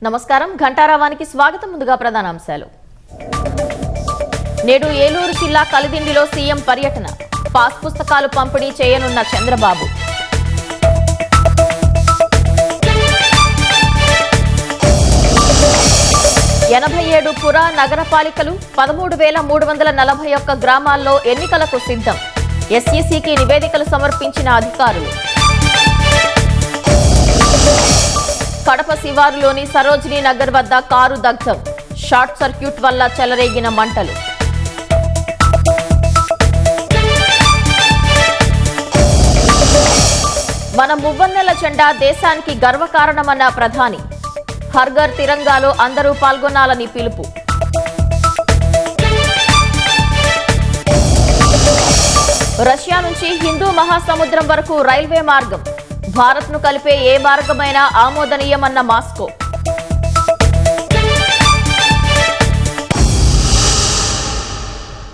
నమస్కారం, ఘంటారావానికి స్వాగతం. ముందుగా ప్రధానాంశాలు. నేడు ఏలూరు జిల్లా కలిదిండిలో సీఎం పర్యటన, పాస్ పుస్తకాలు పంపిణీ చేయనున్న చంద్రబాబు. ఎనభై 87 పుర నగరపాలికలు 13,341 గ్రామాల్లో ఎన్నికలకు సిద్ధం, ఎస్ఈసీకి నివేదికలు సమర్పించిన అధికారులు. కడప శివారులోని సరోజినీ నగర్ వద్ద కారు దగ్ధం, షార్ట్ సర్క్యూట్ వల్ల చెలరేగిన మంటలు. మన మువ్వన్నెల జెండా దేశానికి గర్వకారణమన్న ప్రధాని, హర్ఘర్ తిరంగాలో అందరూ పాల్గొనాలని పిలుపు. రష్యా నుంచి హిందూ మహాసముద్రం వరకు రైల్వే మార్గం, భారత్ను కలిపే ఏ మార్గమైనా ఆమోదనీయమన్న మాస్కో.